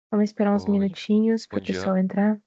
Vamos esperar uns Oi, minutinhos para bom o dia. pessoal entrar.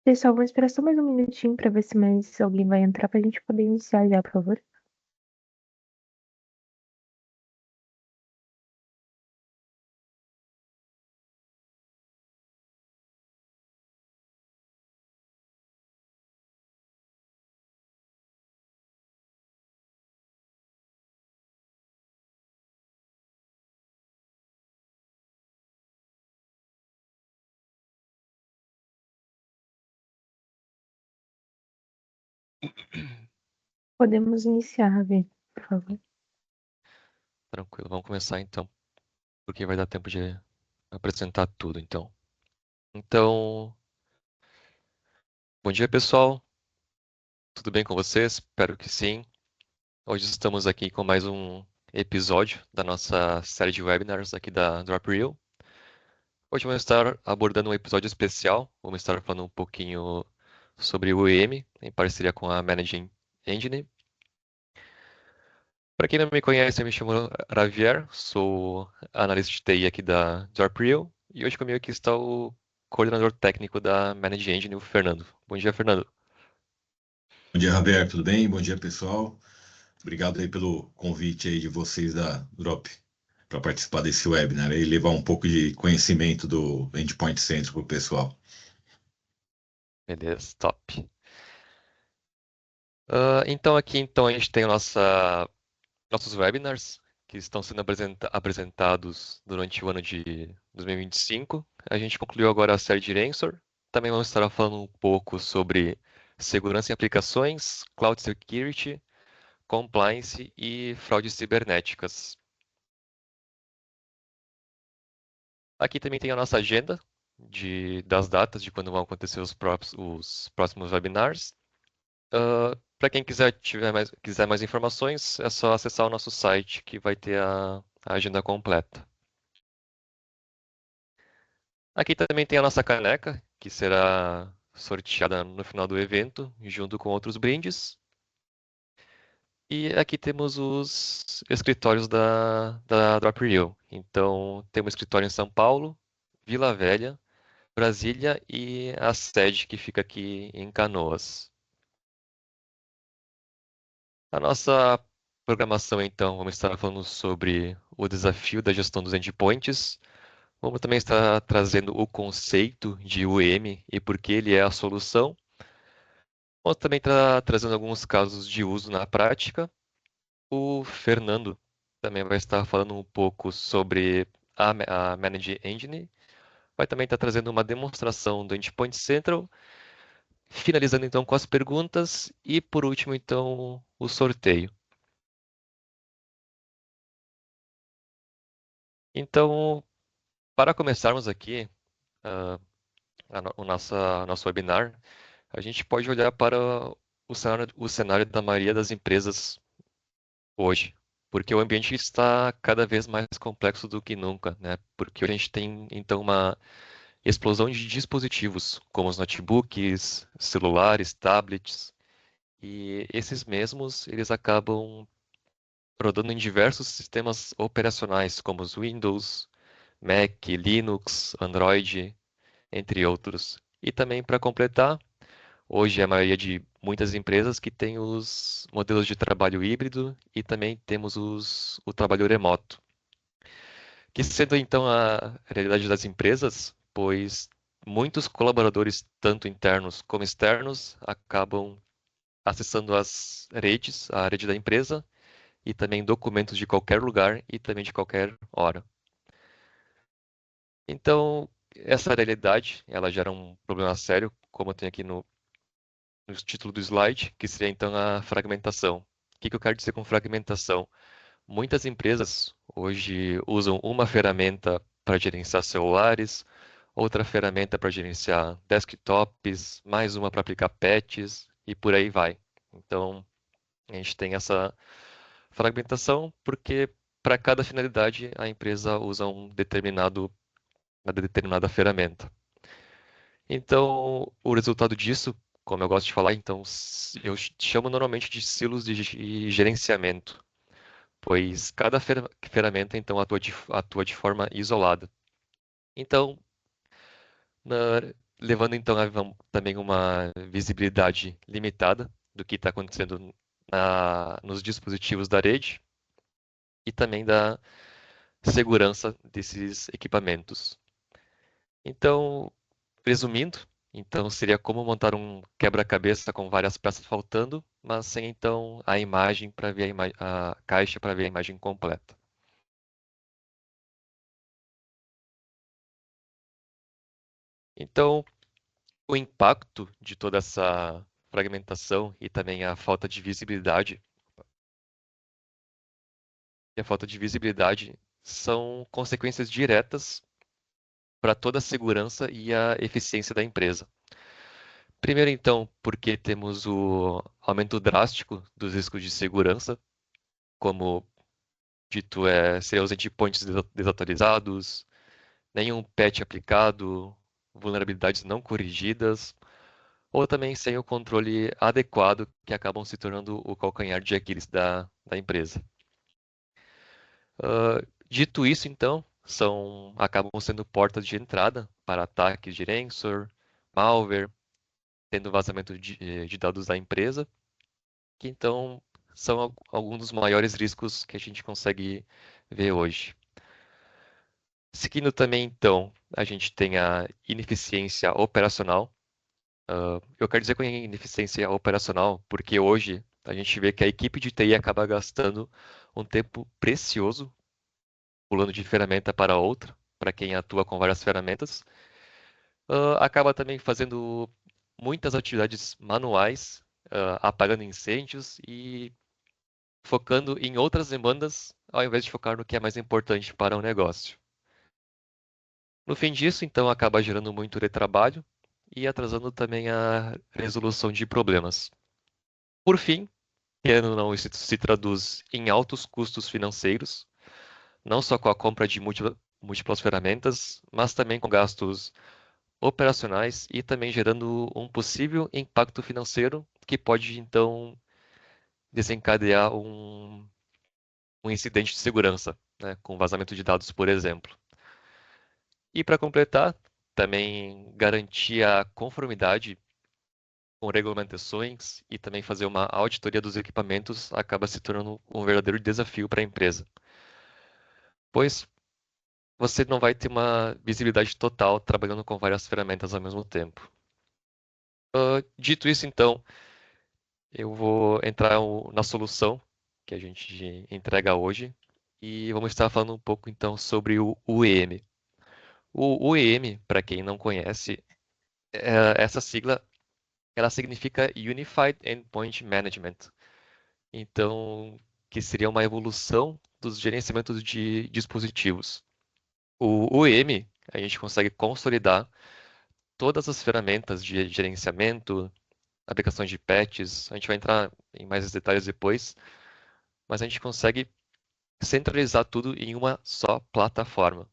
Pessoal, vamos esperar só mais um minutinho para ver se mais alguém vai entrar para a gente poder iniciar já, por favor. Podemos iniciar, Ravi, por favor. Tranquilo, vamos começar então, porque vai dar tempo de apresentar tudo então. Então, bom dia pessoal, tudo bem com vocês? Espero que sim. Hoje estamos aqui com mais um episódio da nossa série de webinars aqui da DropReel. Hoje vamos estar abordando um episódio especial, vamos estar falando um pouquinho sobre o EM, em parceria com a Managing Engine. Para quem não me conhece, eu me chamo Javier, sou analista de TI aqui da DropReel e hoje comigo aqui está o coordenador técnico da Manage Engine, o Fernando. Bom dia, Fernando. Bom dia, Roberto, tudo bem? Bom dia, pessoal. Obrigado aí pelo convite aí de vocês da Drop para participar desse webinar e levar um pouco de conhecimento do Endpoint Center para o pessoal. Beleza, top. Então aqui então a gente tem nossos webinars que estão sendo apresentados durante o ano de 2025. A gente concluiu agora a série de Ransom. Também vamos estar falando um pouco sobre segurança em aplicações, cloud security, compliance e fraudes cibernéticas. Aqui também tem a nossa agenda das datas de quando vão acontecer os próximos webinars. Para quem quiser mais informações, é só acessar o nosso site que vai ter a agenda completa. Aqui também tem a nossa caneca, que será sorteada no final do evento, junto com outros brindes. E aqui temos os escritórios da DropReel. Então, temos escritório em São Paulo, Vila Velha, Brasília e a sede que fica aqui em Canoas. A nossa programação, então, vamos estar falando sobre o desafio da gestão dos endpoints. Vamos também estar trazendo o conceito de UEM e por que ele é a solução. Vamos também estar trazendo alguns casos de uso na prática. o Fernando também vai estar falando um pouco sobre a Manage Engine. Vai também estar trazendo uma demonstração do Endpoint Central, finalizando então com as perguntas e por último então o sorteio. Então, para começarmos aqui ah, nosso webinar, a gente pode olhar para o cenário da maioria das empresas hoje, porque o ambiente está cada vez mais complexo do que nunca, né? Porque a gente tem então uma explosão de dispositivos, como os notebooks, celulares, tablets, e esses mesmos eles acabam rodando em diversos sistemas operacionais, como os Windows, Mac, Linux, Android, entre outros. E também para completar, hoje a maioria de muitas empresas que tem os modelos de trabalho híbrido e também temos o trabalho remoto. Que sendo então a realidade das empresas, pois muitos colaboradores, tanto internos como externos, acabam acessando a rede da empresa e também documentos de qualquer lugar e também de qualquer hora. Então, essa realidade, ela gera um problema sério, como eu tenho aqui no título do slide, que seria então a fragmentação. O que eu quero dizer com fragmentação? Muitas empresas hoje usam uma ferramenta para gerenciar celulares, outra ferramenta para gerenciar desktops, mais uma para aplicar patches e por aí vai. Então, a gente tem essa fragmentação porque para cada finalidade a empresa usa uma determinada ferramenta. Então, o resultado disso, como eu gosto de falar, então eu chamo normalmente de silos de gerenciamento, pois cada ferramenta então atua de forma isolada. Então, levando então também uma visibilidade limitada do que está acontecendo nos dispositivos da rede e também da segurança desses equipamentos. Então, resumindo, então seria como montar um quebra-cabeça com várias peças faltando, mas sem então a imagem para ver a caixa para ver a imagem completa. Então, o impacto de toda essa fragmentação e também a falta de visibilidade são consequências diretas para toda a segurança e a eficiência da empresa. Primeiro, então, porque temos o aumento drástico dos riscos de segurança, como dito, ser os endpoints desatualizados, nenhum patch aplicado, vulnerabilidades não corrigidas, ou também sem o controle adequado, que acabam se tornando o calcanhar de Aquiles da empresa. Dito isso, então, acabam sendo portas de entrada para ataques de ransomware, malware, tendo vazamento de dados da empresa, que então são alguns dos maiores riscos que a gente consegue ver hoje. Seguindo também, então, a gente tem a ineficiência operacional. Eu quero dizer com ineficiência operacional porque hoje a gente vê que a equipe de TI acaba gastando um tempo precioso pulando de ferramenta para outra, para quem atua com várias ferramentas. Acaba também fazendo muitas atividades manuais, apagando incêndios e focando em outras demandas, ao invés de focar no que é mais importante para o negócio. No fim disso, então, acaba gerando muito retrabalho e atrasando também a resolução de problemas. Por fim, querendo ou não, isso se traduz em altos custos financeiros, não só com a compra de múltiplas ferramentas, mas também com gastos operacionais e também gerando um possível impacto financeiro que pode, então, desencadear um incidente de segurança, né, com vazamento de dados, por exemplo. E para completar, também garantir a conformidade com regulamentações e também fazer uma auditoria dos equipamentos acaba se tornando um verdadeiro desafio para a empresa, pois você não vai ter uma visibilidade total trabalhando com várias ferramentas ao mesmo tempo. Dito isso, então, eu vou entrar na solução que a gente entrega hoje e vamos estar falando um pouco então sobre o UEM. O UEM, para quem não conhece, essa sigla ela significa Unified Endpoint Management. Então, que seria uma evolução dos gerenciamentos de dispositivos. O UEM, a gente consegue consolidar todas as ferramentas de gerenciamento, aplicações de patches, a gente vai entrar em mais detalhes depois, mas a gente consegue centralizar tudo em uma só plataforma.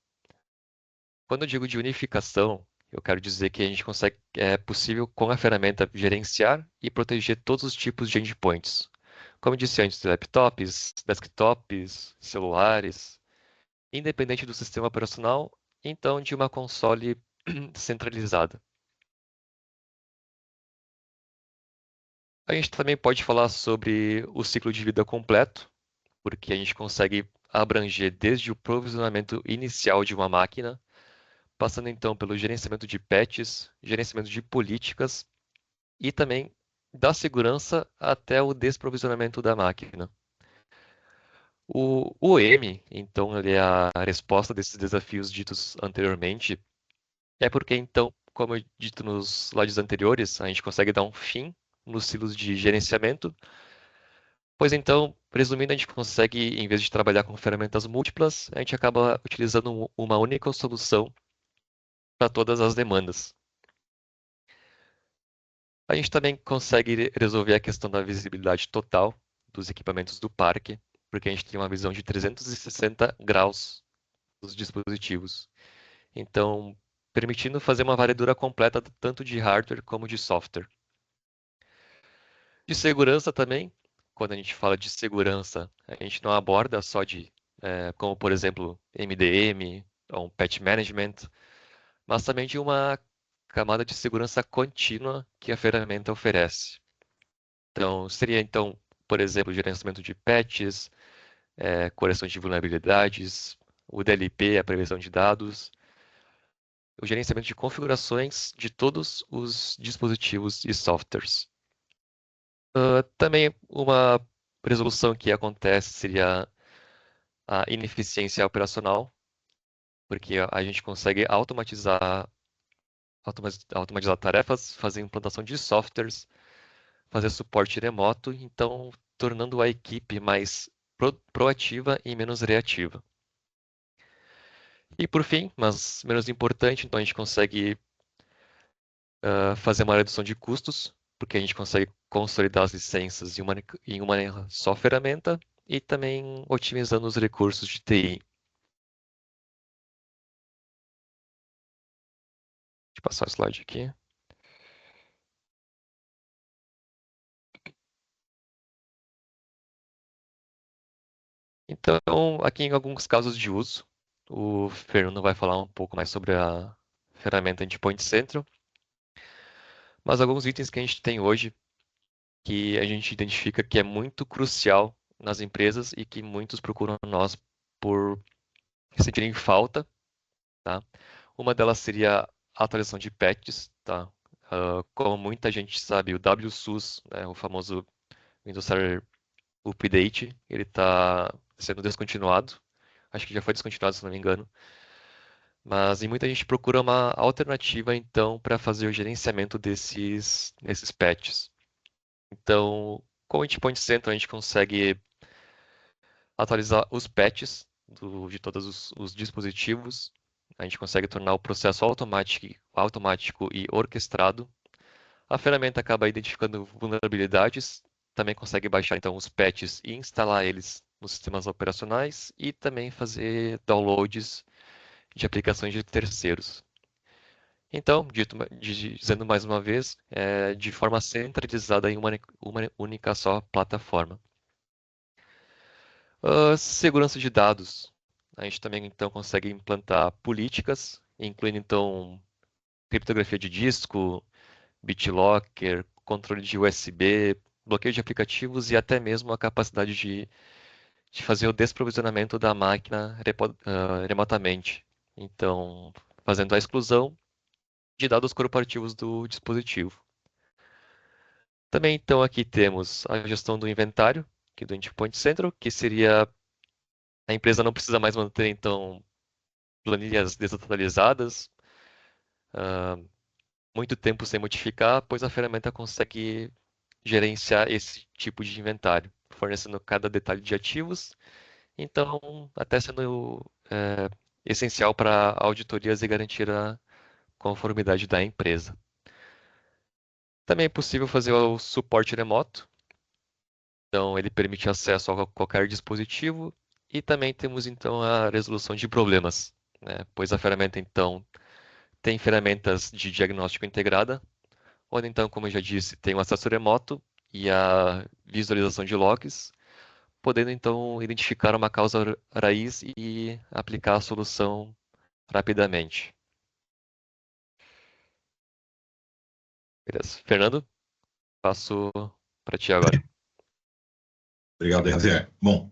Quando eu digo de unificação, eu quero dizer que a gente consegue, é possível com a ferramenta gerenciar e proteger todos os tipos de endpoints. Como eu disse antes, laptops, desktops, celulares, independente do sistema operacional, então de uma console centralizada. A gente também pode falar sobre o ciclo de vida completo, porque a gente consegue abranger desde o provisionamento inicial de uma máquina, passando então pelo gerenciamento de patches, gerenciamento de políticas e também da segurança até o desprovisionamento da máquina. O OM, então, ele é a resposta desses desafios ditos anteriormente, é porque então, como eu dito nos slides anteriores, a gente consegue dar um fim nos silos de gerenciamento. Pois então, resumindo, a gente consegue, em vez de trabalhar com ferramentas múltiplas, a gente acaba utilizando uma única solução para todas as demandas. A gente também consegue resolver a questão da visibilidade total dos equipamentos do parque, porque a gente tem uma visão de 360 graus dos dispositivos. Então, permitindo fazer uma varredura completa tanto de hardware como de software. De segurança também, quando a gente fala de segurança, a gente não aborda só como por exemplo, MDM ou um patch management, mas também de uma camada de segurança contínua que a ferramenta oferece. Então, seria então, por exemplo, gerenciamento de patches, correção de vulnerabilidades, o DLP, a prevenção de dados, o gerenciamento de configurações de todos os dispositivos e softwares. Também uma resolução que acontece seria a ineficiência operacional, porque a gente consegue automatizar tarefas, fazer implantação de softwares, fazer suporte remoto, então tornando a equipe mais proativa e menos reativa. E por fim, mas menos importante, então a gente consegue fazer uma redução de custos, porque a gente consegue consolidar as licenças em uma só ferramenta e também otimizando os recursos de TI. Deixa eu passar o slide aqui. Então, aqui em alguns casos de uso, o Fernando vai falar um pouco mais sobre a ferramenta Endpoint Central, mas alguns itens que a gente tem hoje que a gente identifica que é muito crucial nas empresas e que muitos procuram nós por sentirem falta, tá? Uma delas seria a atualização de patches, tá? Como muita gente sabe, o WSUS, né, o famoso Windows Server Update, ele está sendo descontinuado. Acho que já foi descontinuado, se não me engano. Mas muita gente procura uma alternativa, então, para fazer o gerenciamento desses patches. Então, com o Endpoint Central, a gente consegue atualizar os patches de todos os dispositivos. A gente consegue tornar o processo automático e orquestrado. A ferramenta acaba identificando vulnerabilidades, também consegue baixar então os patches e instalar eles nos sistemas operacionais e também fazer downloads de aplicações de terceiros. Então, dizendo mais uma vez, de forma centralizada em uma única só plataforma. Segurança de dados. A gente também então consegue implantar políticas, incluindo então criptografia de disco, BitLocker, controle de USB, bloqueio de aplicativos e até mesmo a capacidade de fazer o desprovisionamento da máquina remotamente. Então, fazendo a exclusão de dados corporativos do dispositivo. Também então aqui temos a gestão do inventário, aqui do Endpoint Central, que seria a empresa não precisa mais manter, então, planilhas desatualizadas, muito tempo sem modificar, pois a ferramenta consegue gerenciar esse tipo de inventário, fornecendo cada detalhe de ativos, então até sendo essencial para auditorias e garantir a conformidade da empresa. Também é possível fazer o suporte remoto, então ele permite acesso a qualquer dispositivo e também temos então a resolução de problemas, né? Pois a ferramenta então tem ferramentas de diagnóstico integrada, onde então, como eu já disse, tem o acesso remoto e a visualização de logs, podendo então identificar uma causa raiz e aplicar a solução rapidamente. Beleza. Fernando, passo para ti agora. Obrigado, Javier. Bom,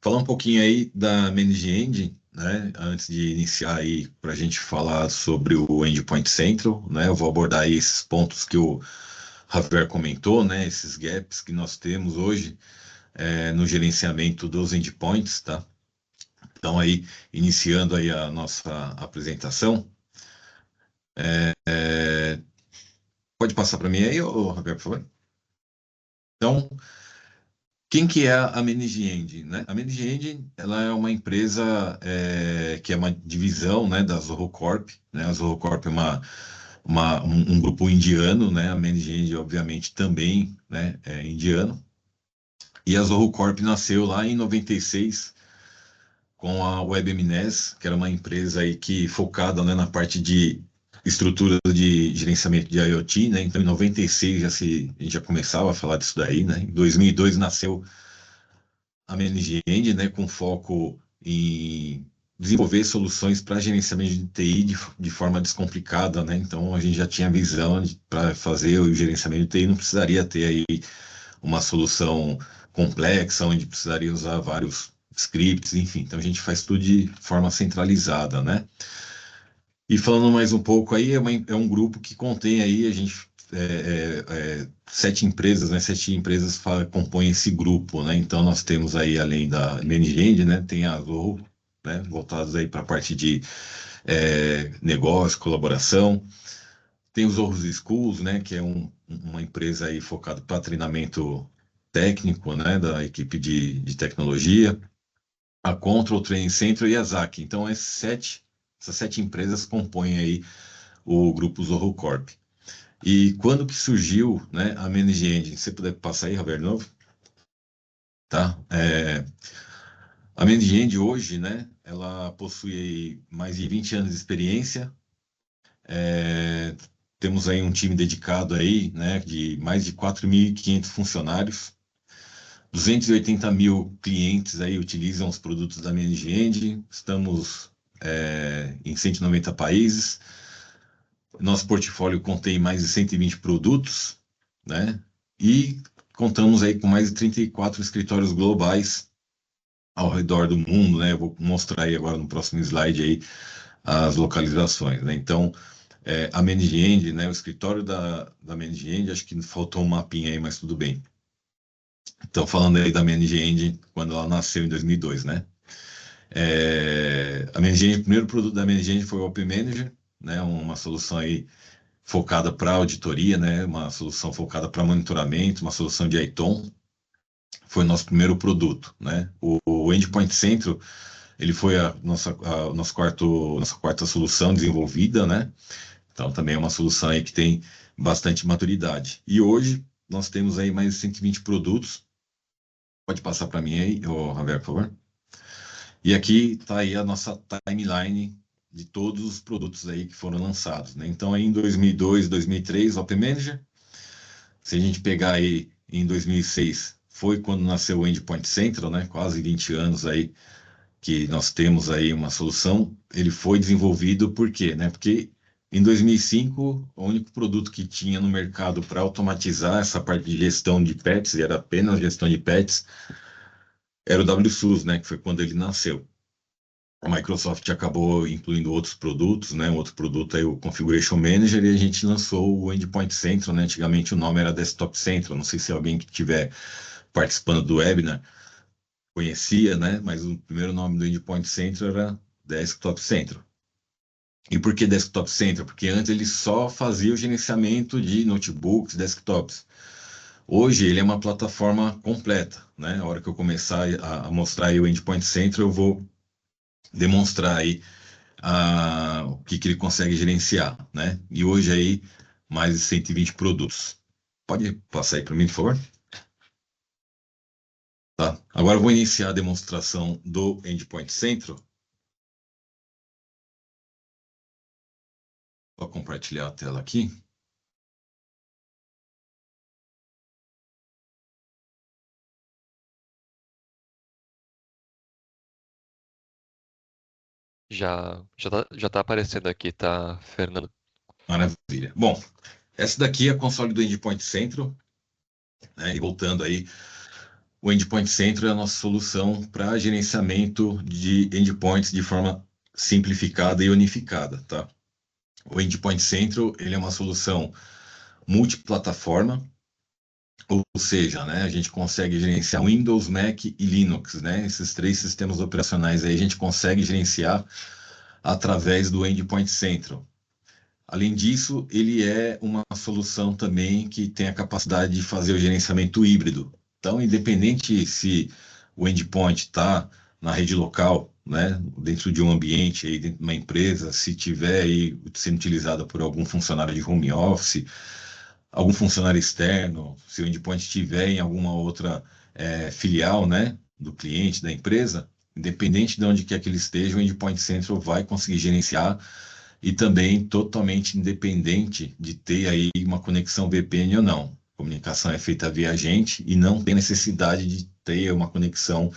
falar um pouquinho aí da Manage Engine, né? Antes de iniciar aí para a gente falar sobre o Endpoint Central, né? Eu vou abordar aí esses pontos que o Javier comentou, né? Esses gaps que nós temos hoje no gerenciamento dos endpoints, tá? Então aí, iniciando aí a nossa apresentação, pode passar para mim aí, Javier, por favor? Então, quem que é a Manage Engine, né? A Manage Engine, ela é uma empresa que é uma divisão, né, da Zoho Corp, né? A Zoho Corp é um grupo indiano, né? A Manage Engine, obviamente, também, né, é indiano. E a Zoho Corp nasceu lá em 96 com a WebMNES, que era uma empresa aí que focada, né, na parte de estrutura de gerenciamento de IoT, né? Então, em 96 a gente já começava a falar disso daí, né? Em 2002 nasceu a Manage Engine, né, com foco em desenvolver soluções para gerenciamento de TI de forma descomplicada, né? Então a gente já tinha visão para fazer o gerenciamento de TI, não precisaria ter aí uma solução complexa, onde precisaria usar vários scripts, enfim. Então a gente faz tudo de forma centralizada, né? E falando mais um pouco aí, é um grupo que contém aí, a gente, 7 empresas, né? 7 empresas compõem esse grupo, né? Então nós temos aí, além da Management, né? Tem a Zoho, né? Voltados aí para a parte de negócio, colaboração. Tem os Zoho Schools, né? Que é uma empresa aí focada para treinamento técnico, né? Da equipe de tecnologia. A Control, Training Center e a ZAC. Então, essas 7 empresas compõem aí o grupo Zoho Corp. E quando que surgiu, né, a Manage Engine? Se você puder passar aí, Roberto, de novo. Tá? A Manage Engine hoje, né, ela possui mais de 20 anos de experiência. Temos aí um time dedicado aí, né, de mais de 4.500 funcionários. 280 mil clientes aí utilizam os produtos da Manage Engine. Estamos em 190 países. Nosso portfólio contém mais de 120 produtos, né? E contamos aí com mais de 34 escritórios globais ao redor do mundo, né? Eu vou mostrar aí agora no próximo slide aí as localizações, né? Então, a Manage Engine, né? O escritório da Manage Engine, acho que faltou um mapinha aí, mas tudo bem. Então, falando aí da Manage Engine, quando ela nasceu em 2002, né? A Manage Engine, o primeiro produto da Manage Engine foi o Open Manager, né? Uma solução aí focada para auditoria, né? Uma solução focada para monitoramento, uma solução de ITOM. Foi o nosso primeiro produto, né? O Endpoint Central, ele foi nossa quarta solução desenvolvida, né? Então também é uma solução aí que tem bastante maturidade. E hoje nós temos aí mais de 120 produtos. Pode passar para mim aí, Javier, por favor. E aqui está aí a nossa timeline de todos os produtos aí que foram lançados, né? Então aí em 2002, 2003, Open Manager. Se a gente pegar aí em 2006, foi quando nasceu o Endpoint Central, né? Quase 20 anos aí que nós temos aí uma solução. Ele foi desenvolvido por quê, né? Porque em 2005, o único produto que tinha no mercado para automatizar essa parte de gestão de pets, e era apenas gestão de pets, era o WSUS, né? Que foi quando ele nasceu. A Microsoft acabou incluindo outros produtos, né? Um outro produto aí, o Configuration Manager, e a gente lançou o Endpoint Central, né? Antigamente o nome era Desktop Central. Não sei se alguém que tiver participando do webinar conhecia, né? Mas o primeiro nome do Endpoint Central era Desktop Central. E por que Desktop Central? Porque antes ele só fazia o gerenciamento de notebooks, desktops. Hoje ele é uma plataforma completa, né? A hora que eu começar a mostrar aí o Endpoint Central, eu vou demonstrar aí o que ele consegue gerenciar, né? E hoje aí mais de 120 produtos. Pode passar aí para mim, por favor? Tá. Agora eu vou iniciar a demonstração do Endpoint Central. Vou compartilhar a tela aqui. Já tá aparecendo aqui, tá, Fernando? Maravilha. Bom, essa daqui é a console do Endpoint Central, né? E voltando aí, o Endpoint Central é a nossa solução para gerenciamento de endpoints de forma simplificada e unificada, tá? O Endpoint Central, ele é uma solução multiplataforma, ou seja, né, a gente consegue gerenciar Windows, Mac e Linux, né? Esses três sistemas operacionais aí a gente consegue gerenciar através do Endpoint Central. Além disso, ele é uma solução também que tem a capacidade de fazer o gerenciamento híbrido. Então, independente se o endpoint está na rede local, né, dentro de um ambiente, aí, dentro de uma empresa, se tiver aí sendo utilizada por algum funcionário de home office, algum funcionário externo, se o endpoint estiver em alguma outra filial, né, do cliente, da empresa, independente de onde quer que ele esteja, o Endpoint Central vai conseguir gerenciar e também totalmente independente de ter aí uma conexão VPN ou não. A comunicação é feita via agente e não tem necessidade de ter uma conexão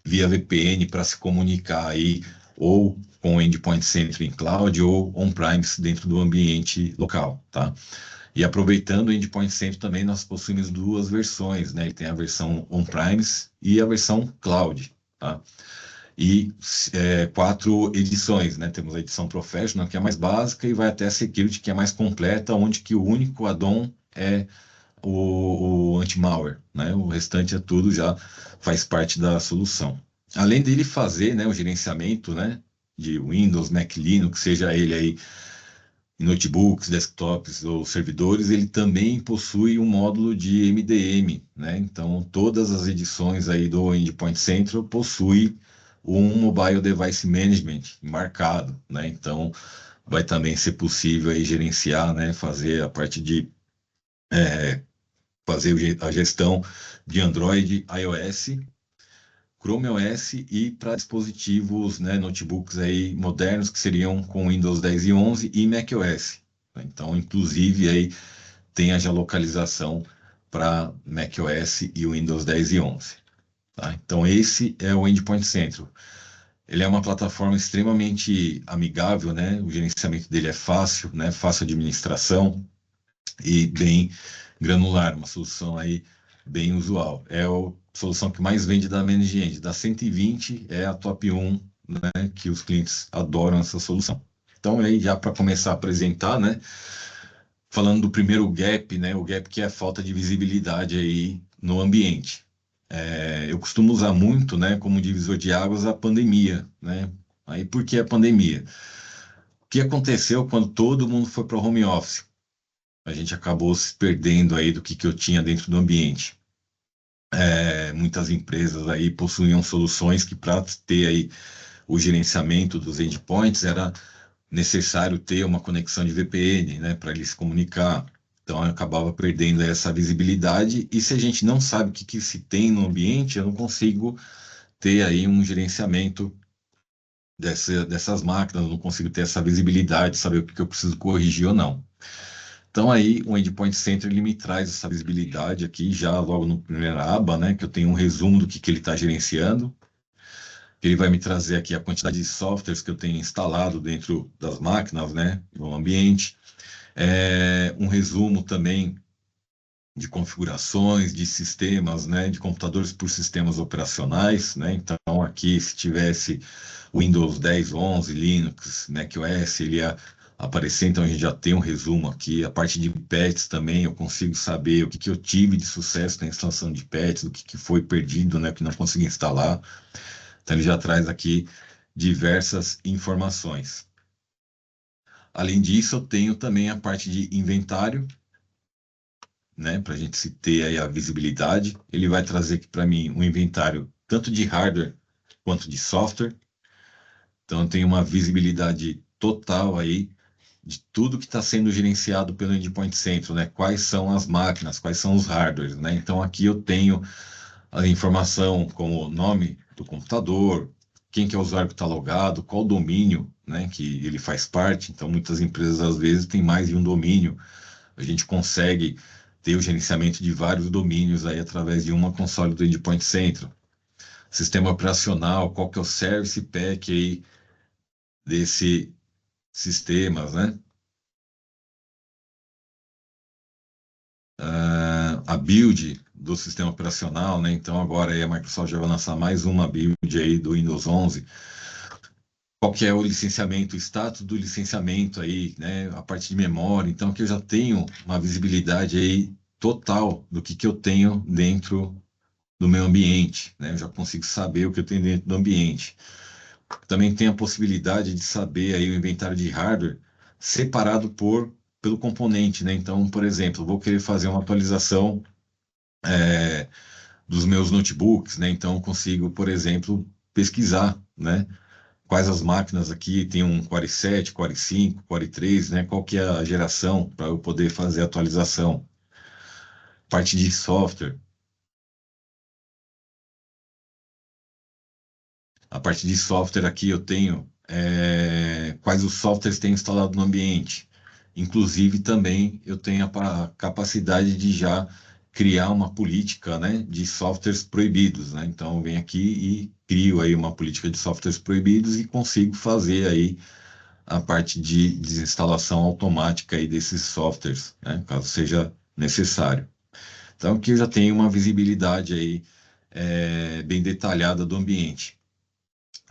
via VPN para se comunicar aí ou com o Endpoint Center em cloud ou on-premise dentro do ambiente local, tá? E aproveitando o Endpoint Center também, nós possuímos duas versões, né? Ele tem a versão on-premise e a versão cloud, tá? E 4 edições, né? Temos a edição Professional, que é mais básica, e vai até a Security, que é mais completa, onde que o único add-on é o anti-malware, né? O restante é tudo, já faz parte da solução. Além dele fazer, né, o gerenciamento, né, de Windows, Mac, Linux, seja ele aí em notebooks, desktops ou servidores, ele também possui um módulo de MDM, né? Então, todas as edições aí do Endpoint Central possuem um Mobile Device Management marcado, né? Então, vai também ser possível aí gerenciar, né? Fazer a parte de fazer a gestão de Android, iOS, Chrome OS e para dispositivos, né, notebooks aí modernos que seriam com Windows 10 e 11 e macOS. Então, inclusive aí tem a geolocalização para macOS e Windows 10 e 11. Tá? Então, esse é o Endpoint Central. Ele é uma plataforma extremamente amigável, né? O gerenciamento dele é fácil, né? Fácil administração e bem granular, uma solução aí bem usual. É a solução que mais vende da Managed Engine. Da 120 é a top 1, né? Que os clientes adoram essa solução. Então, aí já para começar a apresentar, né? Falando do primeiro gap, né? O gap que é a falta de visibilidade aí no ambiente. Eu costumo usar muito, né, como divisor de águas a pandemia, né? Aí por que a pandemia? O que aconteceu quando todo mundo foi para o home office? A gente acabou se perdendo aí do que eu tinha dentro do ambiente. Muitas empresas aí possuíam soluções que para ter aí o gerenciamento dos endpoints era necessário ter uma conexão de VPN, né, para ele se comunicar. Então, eu acabava perdendo essa visibilidade. E se a gente não sabe o que se tem no ambiente, eu não consigo ter aí um gerenciamento dessas máquinas, eu não consigo ter essa visibilidade, saber o que eu preciso corrigir ou não. Então, aí, o Endpoint Center ele me traz essa visibilidade aqui, já logo na primeira aba, né, que eu tenho um resumo do que ele está gerenciando. Ele vai me trazer aqui a quantidade de softwares que eu tenho instalado dentro das máquinas, né, no ambiente. Um resumo também de configurações, de sistemas, né, de computadores por sistemas operacionais, né. Então, aqui, se tivesse Windows 10, 11, Linux, macOS, ele ia aparecer, então a gente já tem um resumo aqui. A parte de patches também, eu consigo saber o que, que eu tive de sucesso na instalação de patches, o que, que foi perdido, né, que não consegui instalar. Então ele já traz aqui diversas informações. Além disso, eu tenho também a parte de inventário, né, para a gente se ter aí a visibilidade. Ele vai trazer aqui para mim um inventário tanto de hardware quanto de software. Então, eu tenho uma visibilidade total aí de tudo que está sendo gerenciado pelo Endpoint Central, né? Quais são as máquinas, quais são os hardwares, né? Então, aqui eu tenho a informação como o nome do computador, quem que é o usuário que está logado, qual domínio, né, que ele faz parte. Então, muitas empresas, às vezes, têm mais de um domínio. A gente consegue ter o gerenciamento de vários domínios aí através de uma console do Endpoint Central. Sistema operacional, qual que é o Service Pack aí desse sistemas, né? A build do sistema operacional, né? Então agora aí a Microsoft já vai lançar mais uma build aí do Windows 11. Qual que é o licenciamento, o status do licenciamento aí, né? A parte de memória. Então aqui eu já tenho uma visibilidade aí total do que eu tenho dentro do meu ambiente, né? Eu já consigo saber o que eu tenho dentro do ambiente. Também tem a possibilidade de saber aí o inventário de hardware separado pelo componente, né? Então, por exemplo, vou querer fazer uma atualização dos meus notebooks, né? Então, eu consigo, por exemplo, pesquisar, né? Quais as máquinas aqui tem um Core 7, Core 5, Core 3, né? Qual que é a geração para eu poder fazer a atualização. Parte de software. A parte de software aqui eu tenho quais os softwares tenho instalado no ambiente. Inclusive também eu tenho a capacidade de já criar uma política, né, de softwares proibidos, né? Então eu venho aqui e crio aí uma política de softwares proibidos e consigo fazer aí a parte de desinstalação automática aí desses softwares, né, caso seja necessário. Então aqui eu já tenho uma visibilidade aí bem detalhada do ambiente.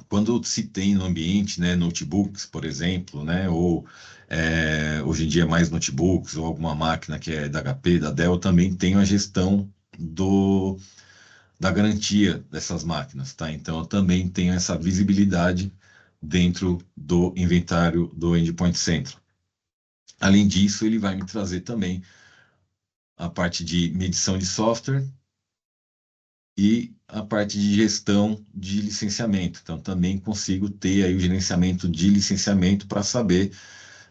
Quando se tem no ambiente, né, notebooks, por exemplo, né, ou hoje em dia mais notebooks, ou alguma máquina que é da HP, da Dell, também tenho a gestão da garantia dessas máquinas, tá? Então, eu também tenho essa visibilidade dentro do inventário do Endpoint Central. Além disso, ele vai me trazer também a parte de medição de software e a parte de gestão de licenciamento. Então, também consigo ter aí o gerenciamento de licenciamento para saber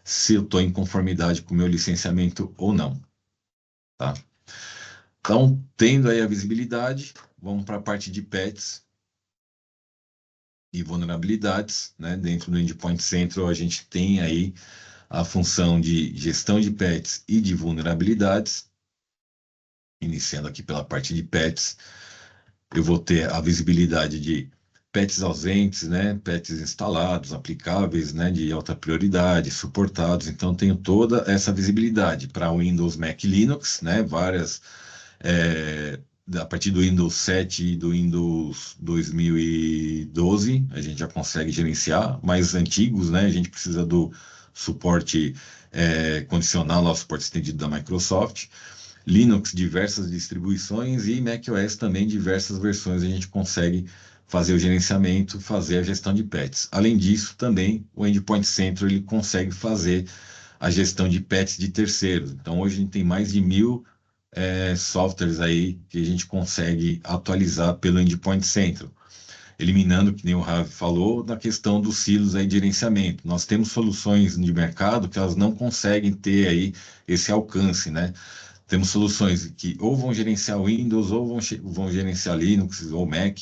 se eu estou em conformidade com o meu licenciamento ou não. Tá? Então, tendo aí a visibilidade, vamos para a parte de patches e vulnerabilidades. Né? Dentro do Endpoint Central, a gente tem aí a função de gestão de patches e de vulnerabilidades. Iniciando aqui pela parte de patches, eu vou ter a visibilidade de patches ausentes, né, patches instalados, aplicáveis, né, de alta prioridade, suportados. Então, tenho toda essa visibilidade para o Windows, Mac, Linux, né, várias, a partir do Windows 7 e do Windows 2012, a gente já consegue gerenciar. Mais antigos, né, a gente precisa do suporte condicional, lá, o suporte estendido da Microsoft. Linux, diversas distribuições, e macOS também, diversas versões, a gente consegue fazer o gerenciamento, fazer a gestão de patches. Além disso, também o Endpoint Central ele consegue fazer a gestão de patches de terceiros. Então, hoje a gente tem mais de 1000 softwares aí que a gente consegue atualizar pelo Endpoint Central, eliminando, que nem o Ravi falou, na questão dos silos aí de gerenciamento. Nós temos soluções de mercado que elas não conseguem ter aí esse alcance, né? Temos soluções que ou vão gerenciar Windows, ou vão gerenciar Linux ou Mac.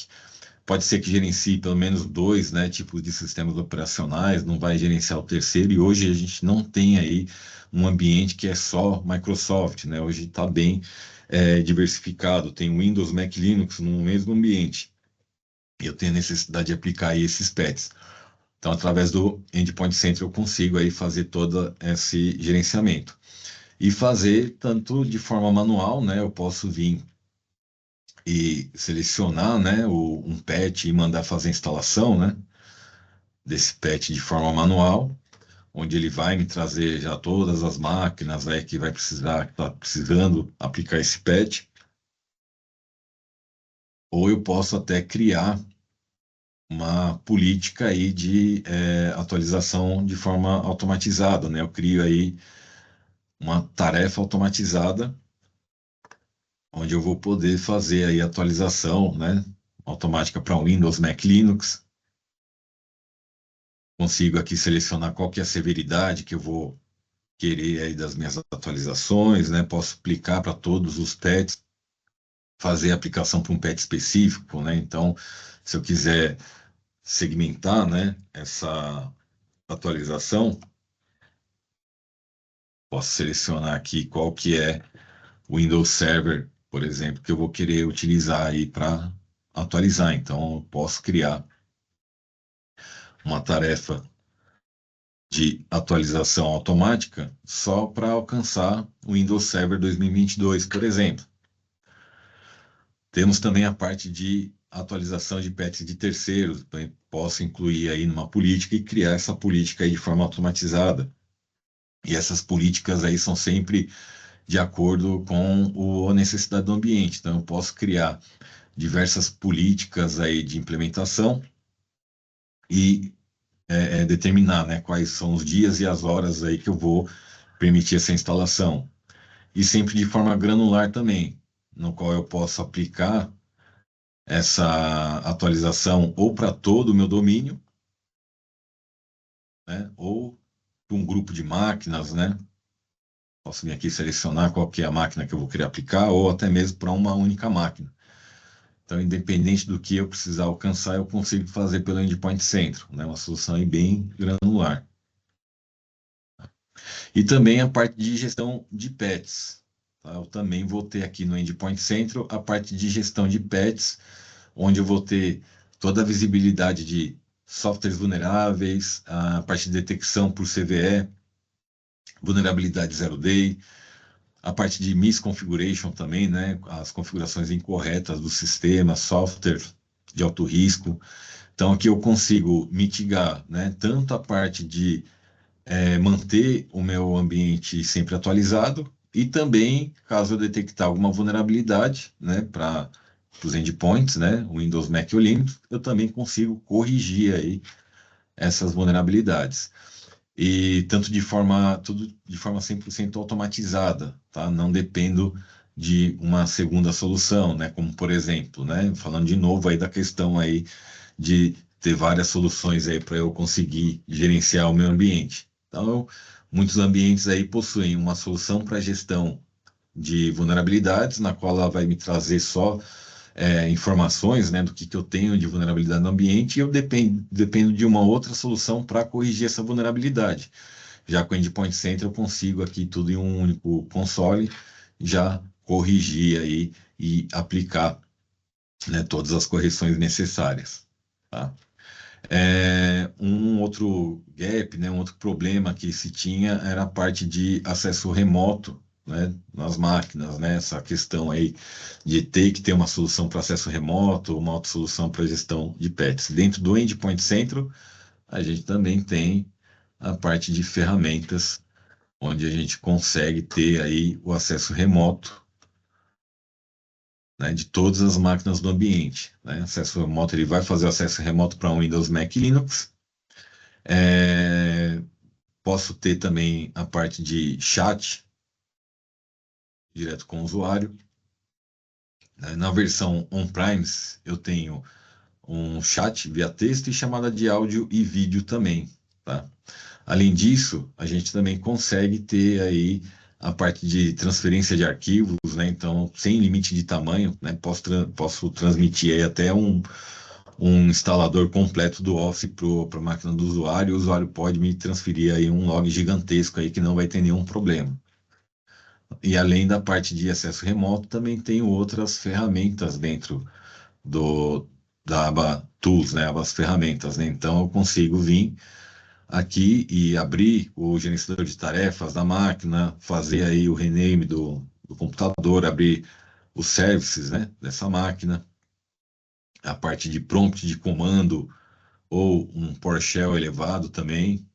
Pode ser que gerencie pelo menos dois, né, tipos de sistemas operacionais, não vai gerenciar o terceiro. E hoje a gente não tem aí um ambiente que é só Microsoft, né? Hoje está bem diversificado. Tem Windows, Mac, Linux no mesmo ambiente. E eu tenho necessidade de aplicar aí esses patches. Então, através do Endpoint Center, eu consigo aí fazer todo esse gerenciamento. E fazer tanto de forma manual, né? Eu posso vir e selecionar, né, um patch e mandar fazer a instalação, né, desse patch de forma manual, onde ele vai me trazer já todas as máquinas aí que vai precisar, que está precisando aplicar esse patch. Ou eu posso até criar uma política aí de atualização de forma automatizada, né? Eu crio aí uma tarefa automatizada, onde eu vou poder fazer aí atualização, né? Automática para Windows, Mac, Linux. Consigo aqui selecionar qual que é a severidade que eu vou querer aí das minhas atualizações, né? Posso aplicar para todos os pets, fazer a aplicação para um pet específico, né? Então, se eu quiser segmentar, né, essa atualização, posso selecionar aqui qual que é o Windows Server, por exemplo, que eu vou querer utilizar aí para atualizar. Então, eu posso criar uma tarefa de atualização automática só para alcançar o Windows Server 2022, por exemplo. Temos também a parte de atualização de patches de terceiros. Também posso incluir aí numa política e criar essa política aí de forma automatizada. E essas políticas aí são sempre de acordo com a necessidade do ambiente. Então, eu posso criar diversas políticas aí de implementação e determinar, né, quais são os dias e as horas aí que eu vou permitir essa instalação. E sempre de forma granular também, no qual eu posso aplicar essa atualização ou para todo o meu domínio, né, ou para um grupo de máquinas, né? Posso vir aqui selecionar qual que é a máquina que eu vou querer aplicar, ou até mesmo para uma única máquina. Então, independente do que eu precisar alcançar, eu consigo fazer pelo Endpoint Central, né? Uma solução aí bem granular. E também a parte de gestão de patches. Tá? Eu também vou ter aqui no Endpoint Central a parte de gestão de patches, onde eu vou ter toda a visibilidade de softwares vulneráveis, a parte de detecção por CVE, vulnerabilidade zero day, a parte de misconfiguration também, né? As configurações incorretas do sistema, software de alto risco. Então, aqui eu consigo mitigar, né, tanto a parte de manter o meu ambiente sempre atualizado e também, caso eu detectar alguma vulnerabilidade, né, para os endpoints, né, Windows, Mac ou Linux, eu também consigo corrigir aí essas vulnerabilidades. E tudo de forma 100% automatizada, tá? Não dependo de uma segunda solução, né? Como por exemplo, né? Falando de novo aí da questão aí de ter várias soluções aí para eu conseguir gerenciar o meu ambiente. Então, muitos ambientes aí possuem uma solução para gestão de vulnerabilidades, na qual ela vai me trazer só informações, né, do que eu tenho de vulnerabilidade no ambiente, e eu dependo de uma outra solução para corrigir essa vulnerabilidade. Já com o Endpoint Center eu consigo aqui tudo em um único console, já corrigir aí e aplicar, né, todas as correções necessárias. Tá? Um outro gap, né, um outro problema que se tinha era a parte de acesso remoto, né, nas máquinas, né, essa questão aí de ter que ter uma solução para acesso remoto, uma outra solução para gestão de patches. Dentro do Endpoint Central, a gente também tem a parte de ferramentas, onde a gente consegue ter aí o acesso remoto, né, de todas as máquinas do ambiente. Né? Acesso remoto, ele vai fazer acesso remoto para Windows, Mac, Linux. Posso ter também a parte de chat direto com o usuário. Na versão on-premise, eu tenho um chat via texto e chamada de áudio e vídeo também. Tá? Além disso, a gente também consegue ter aí a parte de transferência de arquivos, né? Então, sem limite de tamanho, né? Posso transmitir aí até um instalador completo do Office para a máquina do usuário, e o usuário pode me transferir aí um log gigantesco aí que não vai ter nenhum problema. E além da parte de acesso remoto, também tenho outras ferramentas dentro da aba Tools, né, abas ferramentas, né? Então eu consigo vir aqui e abrir o gerenciador de tarefas da máquina, fazer aí o rename do computador, abrir os services, né, dessa máquina, a parte de prompt de comando ou um PowerShell elevado também.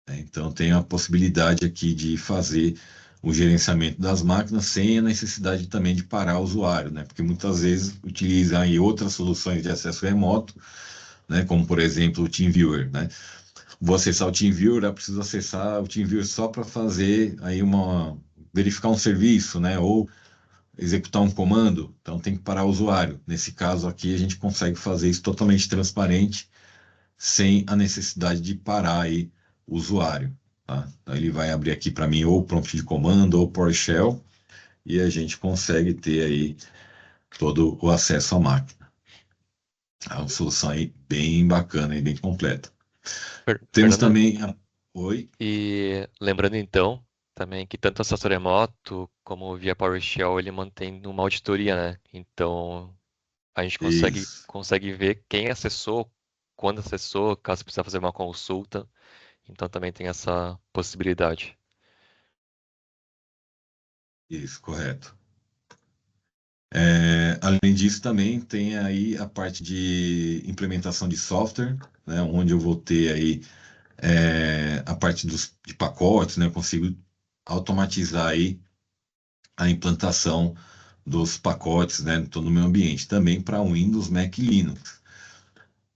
né? Então, tem a possibilidade aqui de fazer o gerenciamento das máquinas sem a necessidade também de parar o usuário, né? Porque muitas vezes utilizam aí outras soluções de acesso remoto, né? Como, por exemplo, o TeamViewer, né? Vou acessar o TeamViewer, eu preciso acessar o TeamViewer só para fazer aí verificar um serviço, né? Ou executar um comando, então tem que parar o usuário. Nesse caso aqui, a gente consegue fazer isso totalmente transparente, sem a necessidade de parar aí o usuário, tá? Então, ele vai abrir aqui para mim ou o prompt de comando ou PowerShell e a gente consegue ter aí todo o acesso à máquina. É uma solução aí bem bacana e bem completa. Temos Fernando, também Oi? e lembrando então também que tanto o acesso remoto como via PowerShell ele mantém uma auditoria, né? Então a gente Isso, consegue ver quem acessou, quando acessou, caso precisar fazer uma consulta. Então também tem essa possibilidade. isso, correto. Além disso, também tem aí a parte de implementação de software, né, onde eu vou ter aí a parte de pacotes, né, eu consigo automatizar aí a implantação dos pacotes, né, em todo o meu ambiente, também para Windows, Mac e Linux.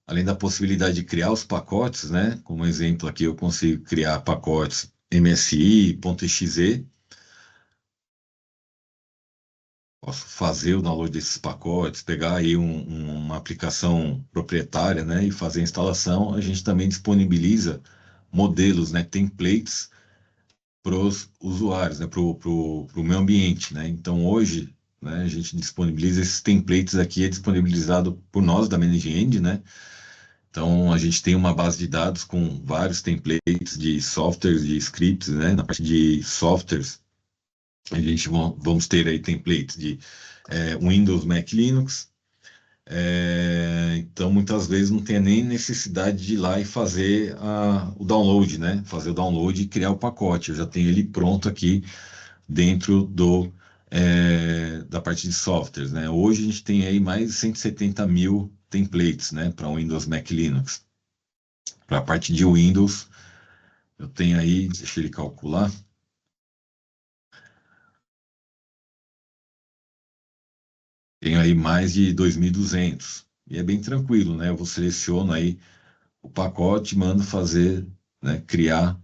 Além da possibilidade de criar os pacotes, né, como exemplo aqui eu consigo criar pacotes MSI, .exe. Posso fazer o download desses pacotes, pegar aí uma aplicação proprietária, né, e fazer a instalação. A gente também disponibiliza modelos, né, templates para os usuários, né, para o meio ambiente, né. Então hoje, né, a gente disponibiliza esses templates aqui, é disponibilizado por nós da ManageEngine, né. Então a gente tem uma base de dados com vários templates de softwares, de scripts, né. Na parte de softwares a gente vamos ter aí templates de Windows, Mac, Linux. Então, muitas vezes não tem nem necessidade de ir lá e fazer o download, né? Fazer o download e criar o pacote. Eu já tenho ele pronto aqui dentro da parte de softwares, né? Hoje a gente tem aí mais de 170 mil templates, né? Para Windows, Mac, Linux. Para a parte de Windows, eu tenho aí, deixa ele calcular, tenho aí mais de 2.200. E é bem tranquilo, né? Eu vou seleciono aí o pacote, mando fazer, né? Criar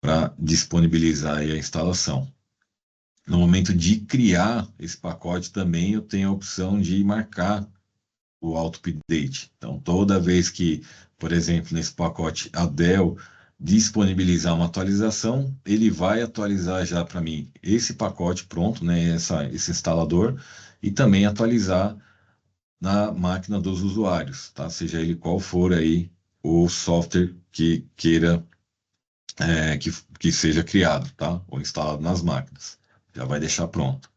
para disponibilizar aí a instalação. No momento de criar esse pacote também eu tenho a opção de marcar o auto-update. Então, toda vez que, por exemplo, nesse pacote a Dell disponibilizar uma atualização, ele vai atualizar já para mim esse pacote pronto, né, esse instalador, e também atualizar na máquina dos usuários, tá? Seja ele qual for aí o software que queira que seja criado, tá? Ou instalado nas máquinas. Já vai deixar pronto.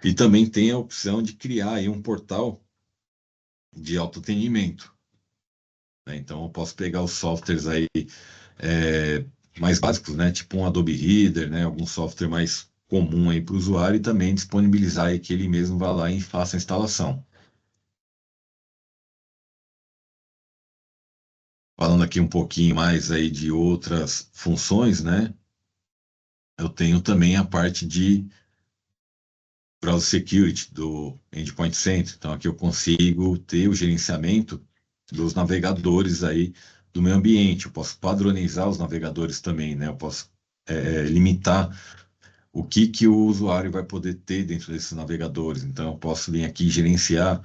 E também tem a opção de criar aí um portal de autoatendimento, né? Então eu posso pegar os softwares aí é, mais básicos, né? Tipo um Adobe Reader, né? Algum software mais comum aí para o usuário e também disponibilizar aí que ele mesmo vá lá e faça a instalação. Falando aqui um pouquinho mais aí de outras funções, né? Eu tenho também a parte de Browser Security do Endpoint Center. Então, aqui eu consigo ter o gerenciamento dos navegadores aí do meu ambiente. Eu posso padronizar os navegadores também, né? Eu posso limitar o que o usuário vai poder ter dentro desses navegadores. Então, eu posso vir aqui gerenciar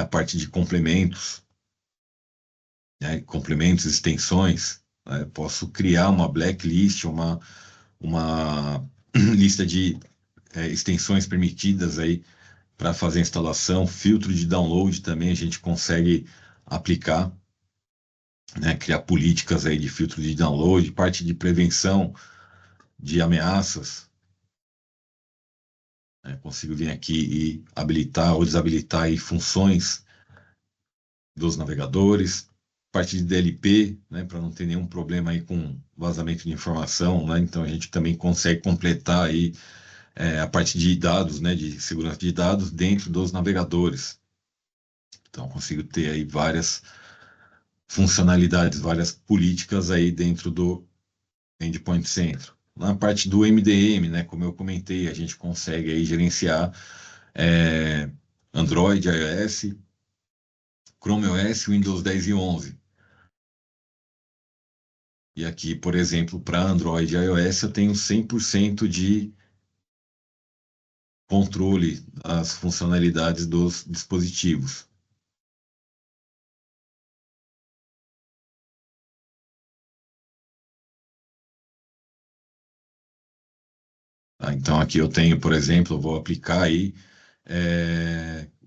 a parte de complementos, né? Complementos, extensões. Né? Eu posso criar uma blacklist, uma lista de extensões permitidas aí para fazer a instalação, filtro de download também a gente consegue aplicar, né, criar políticas aí de filtro de download, parte de prevenção de ameaças, né, consigo vir aqui e habilitar ou desabilitar aí funções dos navegadores, parte de DLP, né, para não ter nenhum problema aí com vazamento de informação, né, então a gente também consegue completar aí a parte de dados, né, de segurança de dados dentro dos navegadores. Então, consigo ter aí várias funcionalidades, várias políticas aí dentro do Endpoint Central. Na parte do MDM, né, como eu comentei, a gente consegue aí gerenciar Android, iOS, Chrome OS, Windows 10 e 11. E aqui, por exemplo, para Android e iOS, eu tenho 100% de controle das funcionalidades dos dispositivos. Tá? Então, aqui eu tenho, por exemplo, eu vou aplicar aí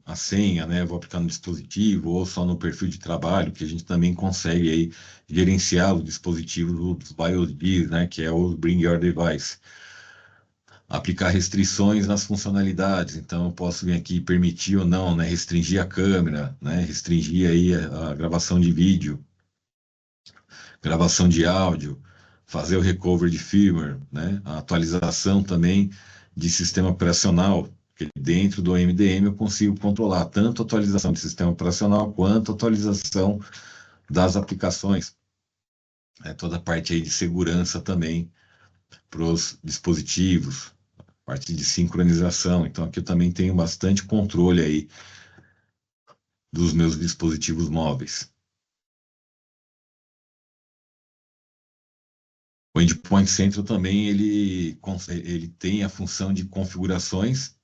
a senha, né? Eu vou aplicar no dispositivo ou só no perfil de trabalho, que a gente também consegue aí gerenciar o dispositivo dos BIOS, né? Que é o Bring Your Device. Aplicar restrições nas funcionalidades. Então, eu posso vir aqui e permitir ou não, né? Restringir a câmera, né? Restringir aí a gravação de vídeo, gravação de áudio, fazer o recovery de firmware, né? A atualização também de sistema operacional, que dentro do MDM eu consigo controlar tanto a atualização de sistema operacional quanto a atualização das aplicações. Toda a parte aí de segurança também para os dispositivos, parte de sincronização. Então aqui eu também tenho bastante controle aí dos meus dispositivos móveis. O Endpoint Central também ele tem a função de configurações,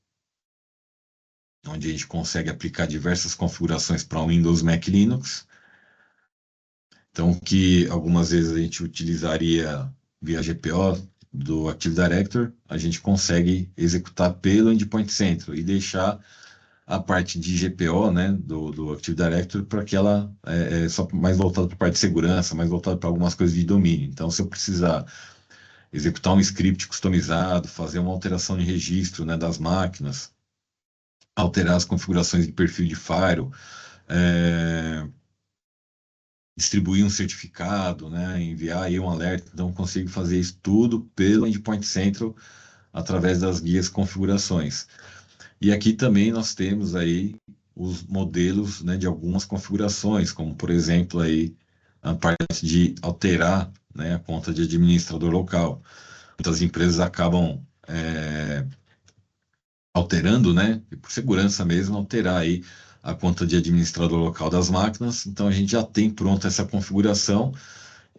onde a gente consegue aplicar diversas configurações para Windows, Mac, Linux. Então, que algumas vezes a gente utilizaria via GPO do Active Directory, a gente consegue executar pelo Endpoint Central e deixar a parte de GPO, né, do Active Directory para que ela é só mais voltada para a parte de segurança, mais voltada para algumas coisas de domínio. Então, se eu precisar executar um script customizado, fazer uma alteração de registro, né, das máquinas, alterar as configurações de perfil de firewall, distribuir um certificado, né, enviar aí um alerta. Então, consigo fazer isso tudo pelo Endpoint Central através das guias configurações. E aqui também nós temos aí os modelos, né, de algumas configurações, como por exemplo aí a parte de alterar, né, a conta de administrador local. Muitas empresas acabam alterando, né, e por segurança mesmo, alterar aí a conta de administrador local das máquinas. Então a gente já tem pronta essa configuração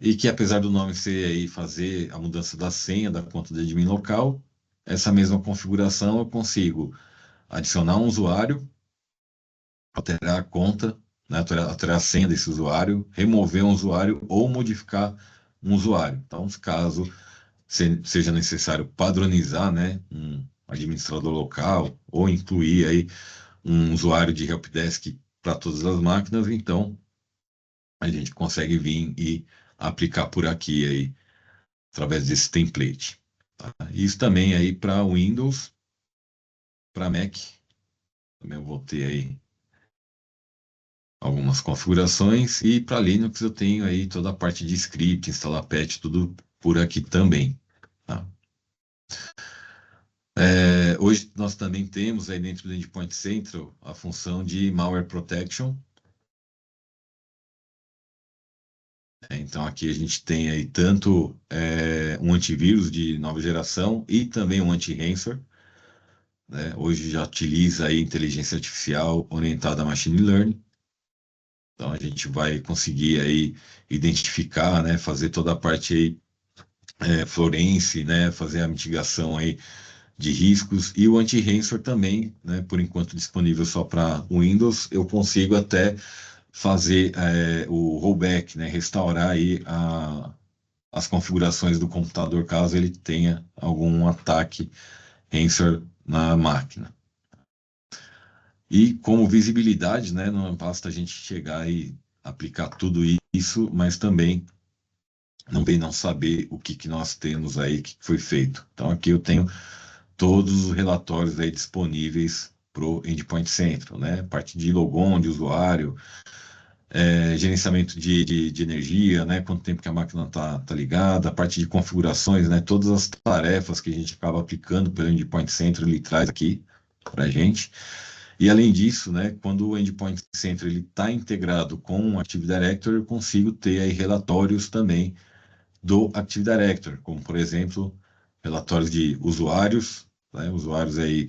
e que apesar do nome ser aí fazer a mudança da senha da conta de admin local, essa mesma configuração eu consigo adicionar um usuário, alterar a conta, né, alterar a senha desse usuário, remover um usuário ou modificar um usuário. Então, caso seja necessário padronizar, né, um administrador local ou incluir aí um usuário de helpdesk para todas as máquinas, então a gente consegue vir e aplicar por aqui aí através desse template. Tá? Isso também aí para Windows, para Mac, também eu vou ter aí algumas configurações e para Linux eu tenho aí toda a parte de script, instalar patch, tudo por aqui também. Tá? Hoje nós também temos aí dentro do Endpoint Central a função de Malware Protection. Então aqui a gente tem aí tanto um antivírus de nova geração e também um anti-ransomware. Né? Hoje já utiliza aí inteligência artificial orientada a machine learning. Então a gente vai conseguir aí identificar, né, fazer toda a parte aí forense, né, fazer a mitigação aí de riscos e o anti-ransomware também, né, por enquanto disponível só para Windows, eu consigo até fazer o rollback, né, restaurar aí as configurações do computador caso ele tenha algum ataque ransomware na máquina. E como visibilidade, né, não basta a gente chegar e aplicar tudo isso, mas também não saber o que nós temos aí, o que foi feito. Então aqui eu tenho todos os relatórios aí disponíveis para o Endpoint Central, né? Parte de logon de usuário, gerenciamento de energia, né? Quanto tempo que a máquina tá ligada, a parte de configurações, né? Todas as tarefas que a gente acaba aplicando pelo Endpoint Central, ele traz aqui para a gente. E além disso, né, quando o Endpoint Center está integrado com o Active Directory, eu consigo ter aí relatórios também do Active Directory, como por exemplo, relatórios de usuários, né, usuários aí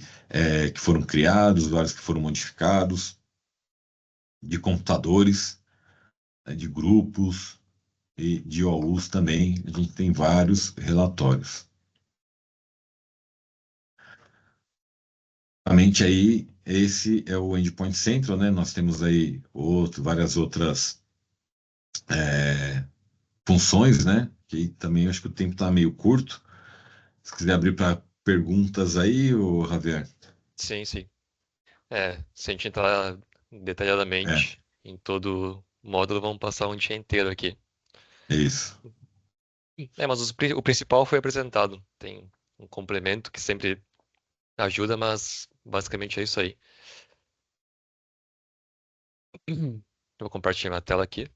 que foram criados, usuários que foram modificados, de computadores, né, de grupos e de OUs também. A gente tem vários relatórios. Basicamente aí, esse é o Endpoint Central, né? Nós temos aí várias outras funções, né? Que também eu acho que o tempo está meio curto. Se quiser abrir para perguntas aí, o Javier. Sim, sim. Se a gente entrar É, detalhadamente em todo o módulo, vamos passar um dia inteiro aqui. é isso. Mas o principal foi apresentado. Tem um complemento que sempre ajuda, mas basicamente é isso aí. Eu vou compartilhar minha tela aqui.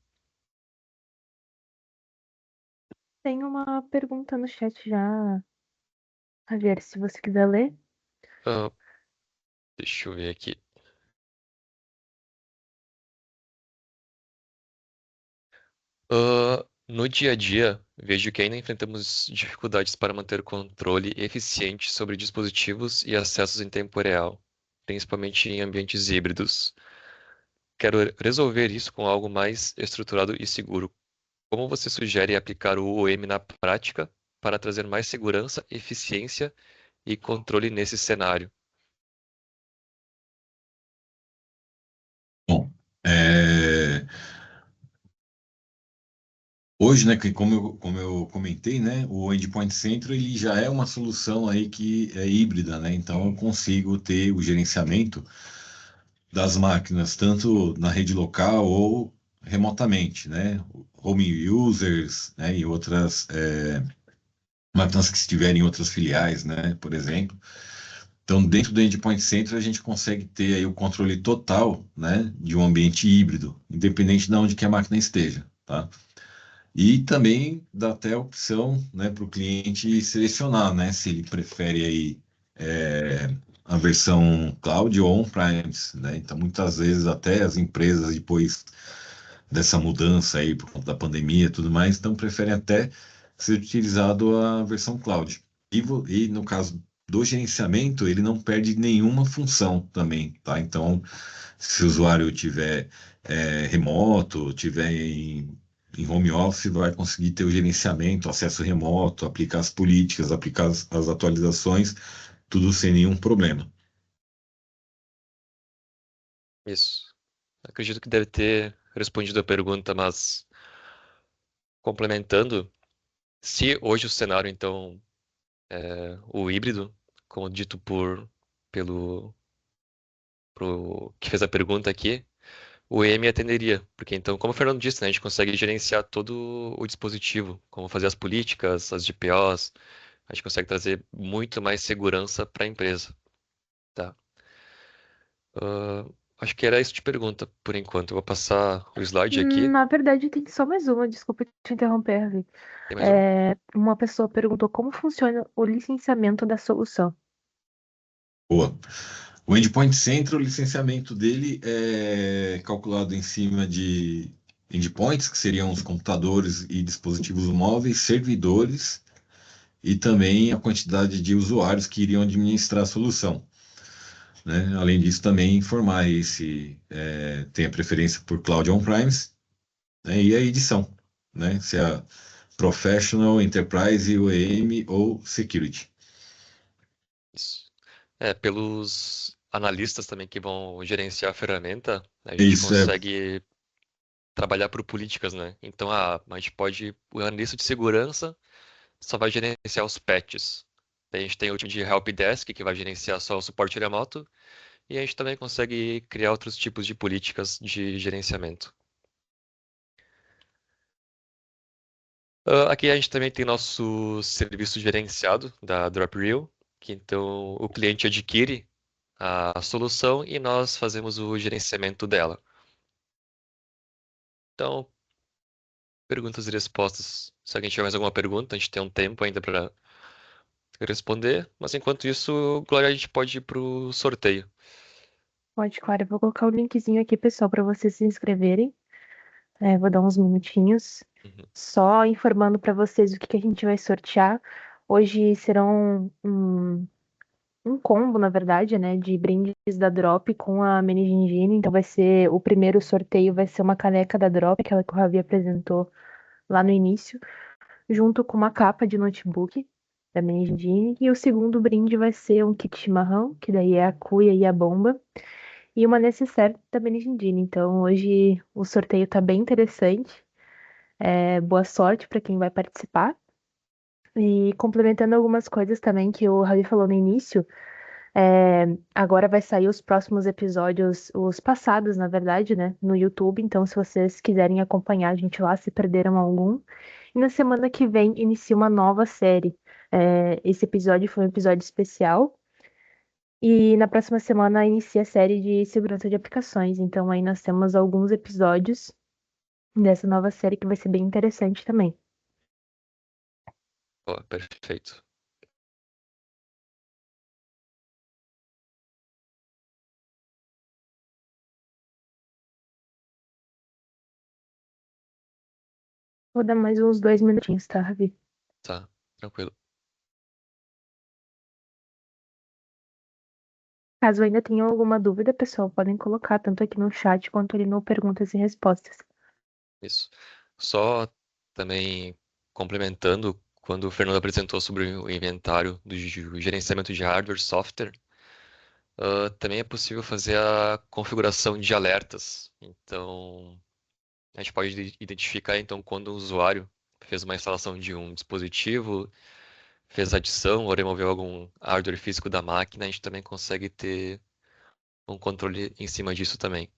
Tem uma pergunta no chat já, Javier, se você quiser ler. Ah, deixa eu ver aqui. No dia a dia, vejo que ainda enfrentamos dificuldades para manter controle eficiente sobre dispositivos e acessos em tempo real, principalmente em ambientes híbridos. Quero resolver isso com algo mais estruturado e seguro. Como você sugere aplicar o OM na prática para trazer mais segurança, eficiência e controle nesse cenário? Bom, hoje, né, como eu comentei, né, o Endpoint Central ele já é uma solução aí que é híbrida, né? Então eu consigo ter o gerenciamento das máquinas tanto na rede local ou remotamente, né? Home users, né, e outras máquinas que estiverem em outras filiais, né, por exemplo. Então, dentro do Endpoint Center, a gente consegue ter aí o controle total, né, de um ambiente híbrido, independente de onde que a máquina esteja, tá? E também dá até a opção, né, para o cliente selecionar, né, se ele prefere aí a versão cloud ou on-premise, né? Então, muitas vezes até as empresas depois dessa mudança aí por conta da pandemia e tudo mais, então preferem até ser utilizado a versão cloud. E no caso do gerenciamento, ele não perde nenhuma função também, tá? Então, se o usuário tiver remoto, tiver em home office, vai conseguir ter o gerenciamento, acesso remoto, aplicar as políticas, aplicar as atualizações, tudo sem nenhum problema. Isso. Acredito que deve ter respondido a pergunta, mas complementando, se hoje o cenário, então, o híbrido, como dito pelo que fez a pergunta aqui, o EM atenderia, porque então, como o Fernando disse, né, a gente consegue gerenciar todo o dispositivo, como fazer as políticas, as DPOs, a gente consegue trazer muito mais segurança para a empresa, tá? Ah, acho que era isso de pergunta por enquanto. Eu vou passar o slide aqui. Na verdade, tem só mais uma, desculpa te interromper, Ravi. Tem mais uma? Uma pessoa perguntou como funciona o licenciamento da solução. Boa. O Endpoint Center, o licenciamento dele é calculado em cima de endpoints, que seriam os computadores e dispositivos móveis, servidores e também a quantidade de usuários que iriam administrar a solução, né? Além disso, também informar aí se tem a preferência por Cloud On-Premise, né? E a edição, né? Se é a Professional, Enterprise, UEM ou Security. Isso. Pelos analistas também que vão gerenciar a ferramenta, a gente Isso é. consegue trabalhar por políticas, né? Então, a gente pode, o analista de segurança só vai gerenciar os patches. Daí a gente tem o time de helpdesk que vai gerenciar só o suporte remoto e a gente também consegue criar outros tipos de políticas de gerenciamento. Aqui a gente também tem nosso serviço gerenciado da DropReel, que então o cliente adquire a solução e nós fazemos o gerenciamento dela. Então, perguntas e respostas. Se alguém tiver mais alguma pergunta, a gente tem um tempo ainda para responder. Mas enquanto isso, Glória, a gente pode ir para o sorteio. Pode, claro. Eu vou colocar o linkzinho aqui, pessoal, para vocês se inscreverem. Vou dar uns minutinhos. Uhum. Só informando para vocês o que que a gente vai sortear. Hoje serão um combo, na verdade, né, de brindes da Drop com a Mini Gingine. Então vai ser o primeiro sorteio vai ser uma caneca da Drop, aquela que o Ravi apresentou lá no início, junto com uma capa de notebook da Mini Gingine. E o segundo brinde vai ser um kit chimarrão, que daí é a cuia e a bomba, e uma necessaire da Mini Gingine. Então hoje o sorteio tá bem interessante. Boa sorte para quem vai participar. E complementando algumas coisas também que o Ravi falou no início, agora vai sair os próximos episódios, os passados, na verdade, né, no YouTube. Então, se vocês quiserem acompanhar a gente lá, se perderam algum. E na semana que vem inicia uma nova série. Esse episódio foi um episódio especial. E na próxima semana inicia a série de segurança de aplicações. Então, aí nós temos alguns episódios dessa nova série que vai ser bem interessante também. Ó, perfeito. Vou dar mais uns 2 minutinhos, tá, Ravi? Tá, tranquilo. Caso ainda tenham alguma dúvida, pessoal, podem colocar tanto aqui no chat quanto ali no perguntas e respostas. Isso. Só também complementando, quando o Fernando apresentou sobre o inventário do gerenciamento de hardware e software, também é possível fazer a configuração de alertas. Então, a gente pode identificar então quando o usuário fez uma instalação de um dispositivo, fez adição ou removeu algum hardware físico da máquina, a gente também consegue ter um controle em cima disso também.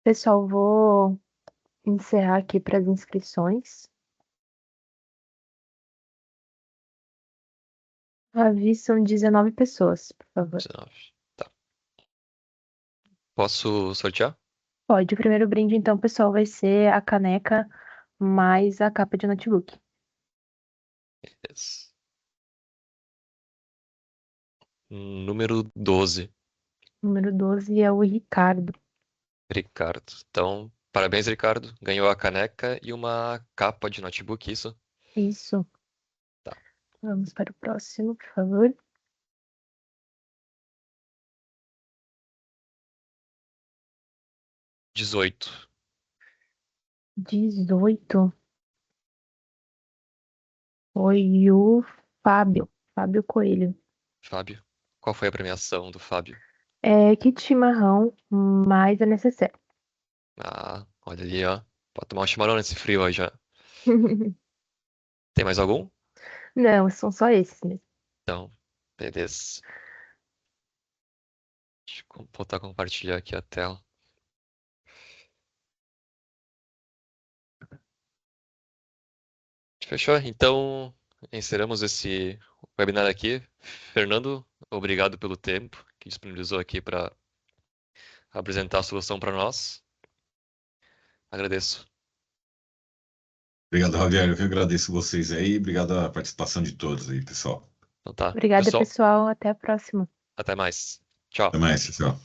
Pessoal, vou encerrar aqui para as inscrições. Ravi, são 19 pessoas, por favor. 19. Tá. Posso sortear? Pode. O primeiro brinde, então, pessoal, vai ser a caneca mais a capa de notebook. Yes. Número 12, Número 12 é o Ricardo. Ricardo. Então, parabéns, Ricardo. Ganhou a caneca e uma capa de notebook, isso? Isso. Tá. Vamos para o próximo, por favor. 18. 18 foi o Fábio. Fábio Coelho. Fábio. Qual foi a premiação do Fábio? Kit chimarrão mais a necessaire. Ah, olha ali, ó. Pode tomar um chimarrão nesse frio aí já. Tem mais algum? Não, são só esses mesmo. Então, beleza. Deixa eu voltar a compartilhar aqui a tela. Fechou? Então, encerramos esse webinar aqui. Fernando, obrigado pelo tempo que disponibilizou aqui para apresentar a solução para nós. Agradeço. Obrigado, Javier. Eu que agradeço vocês aí. Obrigado a participação de todos aí, pessoal. Então tá, Obrigada, pessoal, pessoal. Até a próxima. até mais. Tchau. Até mais, pessoal.